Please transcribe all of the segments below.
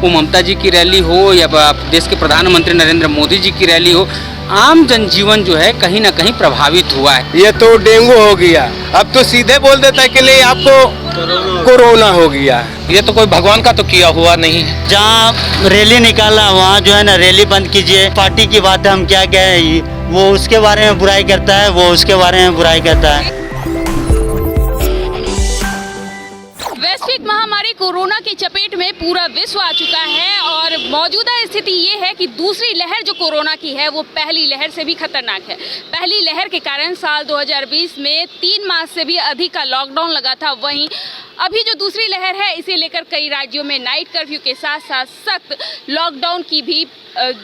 वो ममता जी की रैली हो या देश के प्रधानमंत्री नरेंद्र मोदी जी की रैली हो, आम जनजीवन जो है कहीं ना कहीं प्रभावित हुआ है। ये तो डेंगू हो गया, अब तो सीधे बोल देता है कि नहीं आपको कोरोना हो गया। ये तो कोई भगवान का तो किया हुआ नहीं है। जहाँ रैली निकाला वहाँ जो है ना रैली बंद कीजिए। पार्टी की बात है, हम क्या कहें, वो उसके बारे में बुराई करता है, वो उसके बारे में बुराई करता है। वैश्विक महामारी कोरोना की चपेट में पूरा विश्व आ चुका है और मौजूदा स्थिति ये है कि दूसरी लहर जो कोरोना की है वो पहली लहर से भी खतरनाक है। पहली लहर के कारण साल 2020 में 3 माह से भी अधिक का लॉकडाउन लगा था। वहीं अभी जो दूसरी लहर है इसे लेकर कई राज्यों में नाइट कर्फ्यू के साथ साथ सख्त लॉकडाउन की भी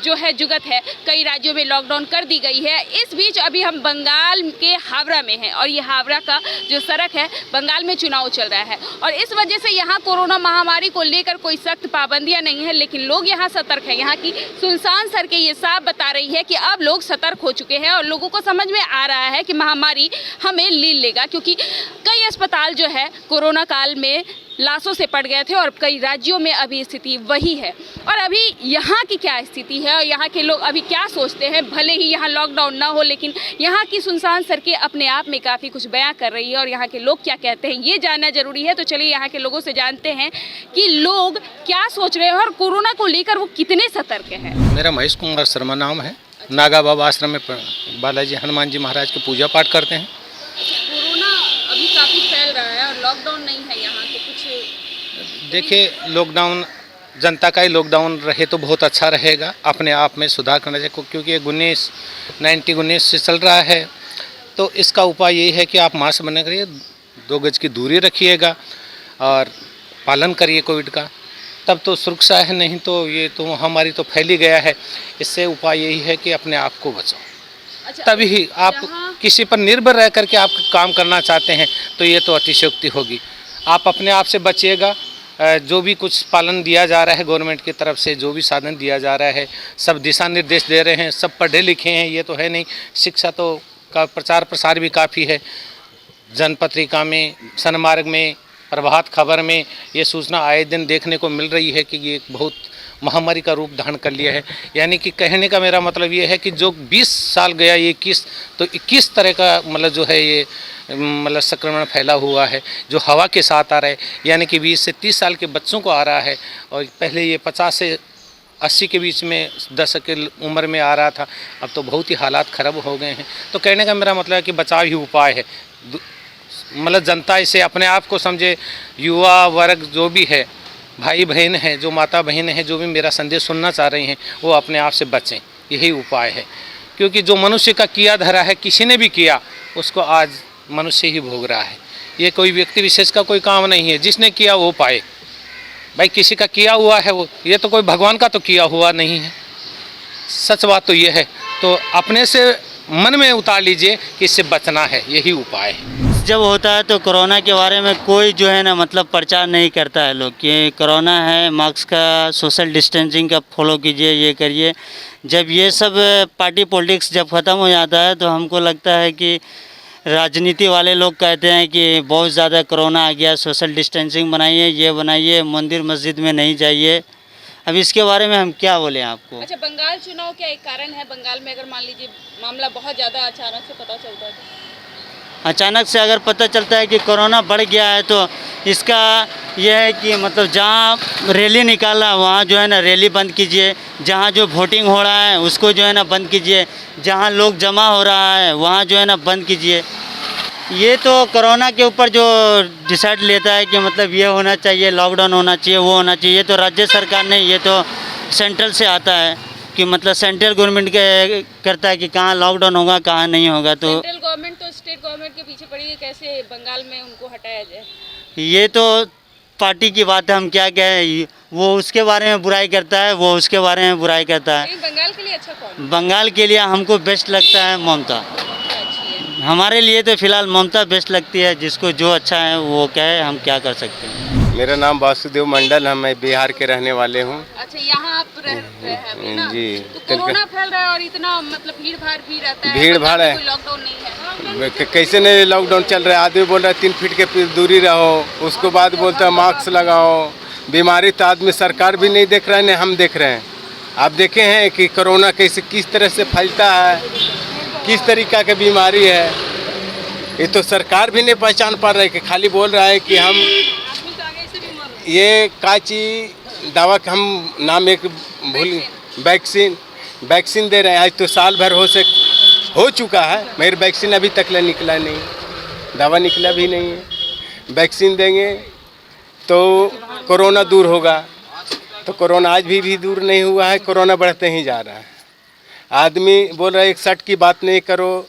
जो है जुगत है। कई राज्यों में लॉकडाउन कर दी गई है। इस बीच अभी हम बंगाल के हावड़ा में हैं और ये हावड़ा का जो सड़क है, बंगाल में चुनाव चल रहा है और इस वजह से यहाँ कोरोना महामारी को लेकर कोई सख्त पाबंदियाँ नहीं है, लेकिन लोग यहाँ सतर्क हैं। यहाँ की सुनसान सड़कें ये साफ बता रही है कि अब लोग सतर्क हो चुके हैं और लोगों को समझ में आ रहा है कि महामारी हमें लील लेगा, क्योंकि कई अस्पताल जो है कोरोना काल में लाशों से पड़ गए थे और कई राज्यों में अभी स्थिति वही है। और अभी यहाँ की क्या स्थिति है और यहाँ के लोग अभी क्या सोचते हैं, भले ही यहाँ लॉकडाउन ना हो लेकिन यहाँ की सुनसान सड़कें अपने आप में काफ़ी कुछ बयां कर रही है और यहाँ के लोग क्या कहते हैं ये जानना जरूरी है। तो चलिए यहाँ के लोगों से जानते हैं कि लोग क्या सोच रहे हैं और कोरोना को लेकर वो कितने सतर्क हैं। मेरा महेश कुमार शर्मा नाम है। नागा बाबा आश्रम में बालाजी हनुमान जी महाराज की पूजा पाठ करते हैं। कोरोना अभी काफ़ी फैल रहा है और लॉकडाउन नहीं है यहाँ, तो कुछ देखिए, लॉकडाउन जनता का ही लॉकडाउन रहे तो बहुत अच्छा रहेगा। अपने आप में सुधार करना चाहिए, क्योंकि 19 से चल रहा है। तो इसका उपाय यही है कि आप मास्क बना करिए, 2 गज की दूरी रखिएगा और पालन करिए कोविड का, तब तो सुरक्षा है। नहीं तो ये तो महामारी तो फैल ही गया है। इससे उपाय यही है कि अपने आप को बचाओ। अच्छा, तभी आप किसी पर निर्भर रह करके आप काम करना चाहते हैं तो ये तो अतिशयोक्ति होगी। आप अपने आप से बचिएगा। जो भी कुछ पालन दिया जा रहा है गवर्नमेंट की तरफ से, जो भी साधन दिया जा रहा है, सब दिशा निर्देश दे रहे हैं, सब पढ़े लिखे हैं, ये तो है नहीं। शिक्षा तो का प्रचार प्रसार भी काफ़ी है। जनपत्रिका में, सनमार्ग में, प्रभात खबर में ये सूचना आए दिन देखने को मिल रही है कि ये बहुत महामारी का रूप धारण कर लिया है। यानी कि कहने का मेरा मतलब ये है कि जो 20 साल गया ये 21 तरह का मतलब जो है ये मतलब संक्रमण फैला हुआ है, जो हवा के साथ आ रहा है। यानी कि 20 से 30 साल के बच्चों को आ रहा है और पहले ये 50 से 80 के बीच में दशक की उम्र में आ रहा था। अब तो बहुत ही हालात ख़राब हो गए हैं। तो कहने का मेरा मतलब है कि बचाव ही उपाय है। मतलब जनता इसे अपने आप को समझे। युवा वर्ग जो भी है, भाई बहन हैं, जो माता बहन हैं, जो भी मेरा संदेश सुनना चाह रही हैं, वो अपने आप से बचें, यही उपाय है। क्योंकि जो मनुष्य का किया धरा है, किसी ने भी किया, उसको आज मनुष्य ही भोग रहा है। ये कोई व्यक्ति विशेष का कोई काम नहीं है। जिसने किया वो पाए। भाई किसी का किया हुआ है वो, ये तो कोई भगवान का तो किया हुआ नहीं है। सच बात तो ये है। तो अपने से मन में उतार लीजिए कि इससे बचना है, यही उपाय है। जब होता है तो कोरोना के बारे में कोई जो है ना मतलब प्रचार नहीं करता है लोग कि कोरोना है, मास्क का, सोशल डिस्टेंसिंग का फॉलो कीजिए, ये करिए। जब ये सब पार्टी पॉलिटिक्स जब ख़त्म हो जाता है तो हमको लगता है कि राजनीति वाले लोग कहते हैं कि बहुत ज़्यादा कोरोना आ गया, सोशल डिस्टेंसिंग बनाइए, ये बनाइए, मंदिर मस्जिद में नहीं जाइए। अब इसके बारे में हम क्या बोलें आपको। अच्छा, बंगाल चुनाव क्या एक कारण है? बंगाल में अगर मान लीजिए मामला बहुत ज़्यादा अचानक से पता चलता है, अचानक से अगर पता चलता है कि कोरोना बढ़ गया है तो इसका यह है कि मतलब जहाँ रैली निकाला वहाँ जो है ना रैली बंद कीजिए। जहाँ जो वोटिंग हो रहा है उसको जो है ना बंद कीजिए। जहाँ लोग जमा हो रहा है वहाँ जो है ना बंद कीजिए। ये तो कोरोना के ऊपर जो डिसाइड लेता है कि मतलब ये होना चाहिए, लॉकडाउन होना चाहिए, वो होना चाहिए, ये तो राज्य सरकार नहीं, ये तो सेंट्रल से आता है कि मतलब सेंट्रल गवर्नमेंट के करता है कि कहाँ लॉकडाउन होगा, कहाँ नहीं होगा। तो सेंट्रल गवर्नमेंट तो स्टेट गवर्नमेंट के पीछे पड़ी है, कैसे बंगाल में उनको हटाया जाए? ये तो पार्टी की बात है, हम क्या कहें, वो उसके बारे में बुराई करता है, वो उसके बारे में बुराई करता है। बंगाल के लिए अच्छा कौन? बंगाल के लिए हमको बेस्ट लगता है ममता। हमारे लिए तो फिलहाल ममता बेस्ट लगती है। जिसको जो अच्छा है वो कहे, हम क्या कर सकते हैं। मेरा नाम वासुदेव मंडल है, मैं बिहार के रहने वाले हूँ। अच्छा, यहाँ आप रह रहे हैं अभी ना? जी। तो कोरोना फैल रहा है और इतना मतलब भीड़ भाड़ भी रहता है। भीड़ भाड़ है, लॉकडाउन नहीं है। कैसे नहीं लॉकडाउन चल रहा है? आदमी बोल रहा है 3 फीट के दूरी रहो, उसको बाद बोलता है मास्क लगाओ, बीमारी तो आदमी सरकार भी नहीं देख रहा है, नहीं हम देख रहे हैं। आप देखे हैं कि कोरोना कैसे किस तरह से फैलता है, किस तरीका की बीमारी है। ये तो सरकार भी नहीं पहचान पा रहा है, कि खाली बोल रहा है कि हम ये काची दवा का हम नाम एक भूल वैक्सीन दे रहे हैं। आज तो साल भर हो चुका है, मगर वैक्सीन अभी तक निकला नहीं, दवा निकला भी नहीं है। वैक्सीन देंगे तो कोरोना दूर होगा, तो कोरोना आज भी दूर नहीं हुआ है, कोरोना बढ़ते ही जा रहा है। आदमी बोल रहा है 1 की बात नहीं करो,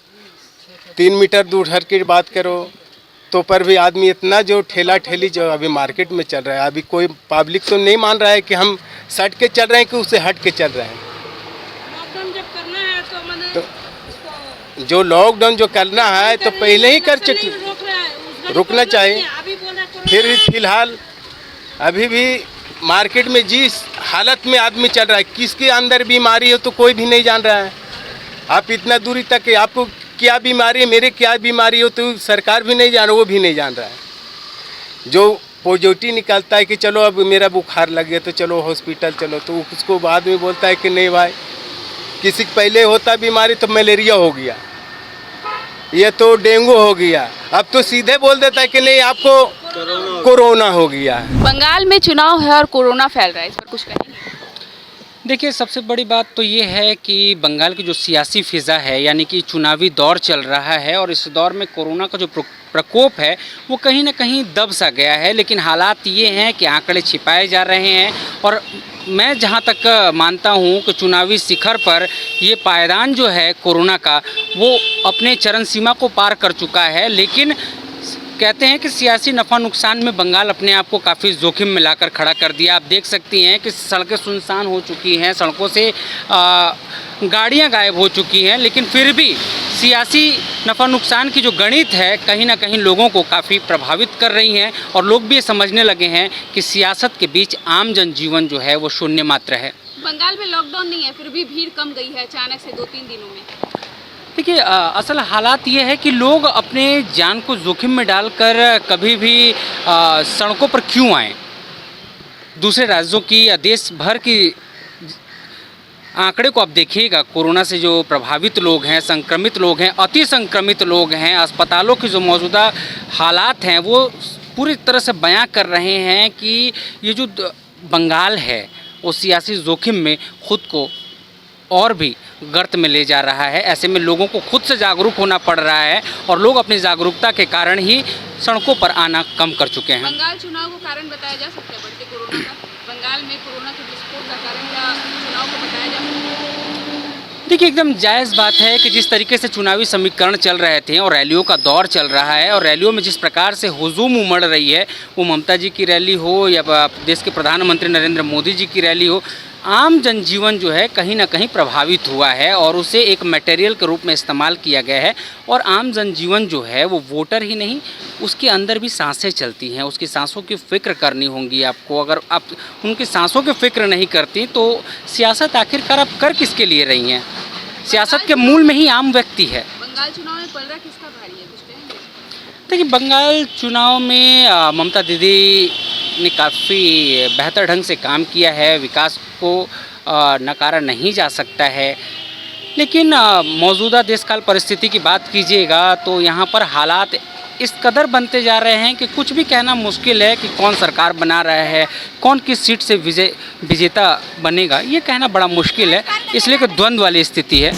3 मीटर दूर हट के बात करो, तो पर भी आदमी इतना जो ठेला ठेली जो अभी मार्केट में चल रहा है, अभी कोई पब्लिक तो नहीं मान रहा है कि हम सट के चल रहे हैं कि उससे हट के चल रहे हैं। लॉकडाउन जब करना है तो मैंने जो लॉकडाउन जो करना है तो पहले ही कर चुके, रुकना चाहिए। फिर फिलहाल अभी भी मार्केट में जिस हालत में आदमी चल रहा है, किसके अंदर बीमारी हो तो कोई भी नहीं जान रहा है। आप इतना दूरी तक कि आपको क्या बीमारी है, मेरे क्या बीमारी हो तो सरकार भी नहीं जान रहा, वो भी नहीं जान रहा है। जो पॉजिटिव निकलता है कि चलो अब मेरा बुखार लग गया तो चलो हॉस्पिटल चलो, तो उसको बाद में बोलता है कि नहीं भाई, किसी को पहले होता बीमारी तो मलेरिया हो गया, ये तो डेंगू हो गया, अब तो सीधे बोल देता है कि नहीं आपको कोरोना हो गया। बंगाल में चुनाव है और कोरोना फैल रहा है, इस पर कुछ कहेंगे? देखिए, सबसे बड़ी बात तो ये है कि बंगाल की जो सियासी फिज़ा है, यानी कि चुनावी दौर चल रहा है, और इस दौर में कोरोना का जो प्रकोप है वो कहीं ना कहीं दब सा गया है। लेकिन हालात ये हैं कि आंकड़े छिपाए जा रहे हैं, और मैं जहां तक मानता हूं कि चुनावी शिखर पर ये पायदान जो है कोरोना का, वो अपने चरम सीमा को पार कर चुका है। लेकिन कहते हैं कि सियासी नफ़ा नुकसान में बंगाल अपने आप को काफ़ी जोखिम में लाकर खड़ा कर दिया। आप देख सकती हैं कि सड़कें सुनसान हो चुकी हैं, सड़कों से गाड़ियां गायब हो चुकी हैं, लेकिन फिर भी सियासी नफ़ा नुकसान की जो गणित है कहीं ना कहीं लोगों को काफ़ी प्रभावित कर रही हैं, और लोग भी ये समझने लगे हैं कि सियासत के बीच आम जनजीवन जो है वो शून्य मात्र है। बंगाल में लॉकडाउन नहीं है, फिर भी भीड़ कम गई है अचानक से 2-3 दिनों में। देखिए, असल हालात ये है कि लोग अपने जान को जोखिम में डालकर कभी भी सड़कों पर क्यों आएँ। दूसरे राज्यों की या देश भर की आंकड़े को आप देखिएगा, कोरोना से जो प्रभावित लोग हैं, संक्रमित लोग हैं, अति संक्रमित लोग हैं, अस्पतालों की जो मौजूदा हालात हैं वो पूरी तरह से बयां कर रहे हैं कि ये जो बंगाल है वो सियासी जोखिम में खुद को और भी गर्त में ले जा रहा है। ऐसे में लोगों को खुद से जागरूक होना पड़ रहा है, और लोग अपनी जागरूकता के कारण ही सड़कों पर आना कम कर चुके हैं। बंगाल चुनाव को कारण बताया जा सकता है बढ़ते कोरोना का? बंगाल में कोरोना के विस्फोट का कारण क्या चुनाव को बताया जा सकता है? देखिए, एकदम जायज़ बात है कि जिस तरीके से चुनावी समीकरण चल रहे थे और रैलियों का दौर चल रहा है, और रैलियों में जिस प्रकार से हुजूम उमड़ रही है, वो ममता जी की रैली हो या देश के प्रधानमंत्री नरेंद्र मोदी जी की रैली हो, आम जनजीवन जो है कहीं ना कहीं प्रभावित हुआ है, और उसे एक मटेरियल के रूप में इस्तेमाल किया गया है। और आम जनजीवन जो है वो वोटर ही नहीं, उसके अंदर भी सांसें चलती हैं, उसकी सांसों की फ़िक्र करनी होगी आपको। अगर आप उनकी सांसों की फ़िक्र नहीं करती तो सियासत आखिरकार आप कर किसके लिए रही हैं? सियासत के मूल में ही आम व्यक्ति है। बंगाल चुनाव में पलड़ा किसका भारी है, कुछ कहेंगे? देखिए, बंगाल चुनाव में ममता दीदी ने काफ़ी बेहतर ढंग से काम किया है, विकास को नकारा नहीं जा सकता है। लेकिन मौजूदा देशकाल परिस्थिति की बात कीजिएगा तो यहाँ पर हालात इस कदर बनते जा रहे हैं कि कुछ भी कहना मुश्किल है कि कौन सरकार बना रहा है, कौन किस सीट से विजेता बनेगा, ये कहना बड़ा मुश्किल है, इसलिए कि द्वंद्व वाली स्थिति है।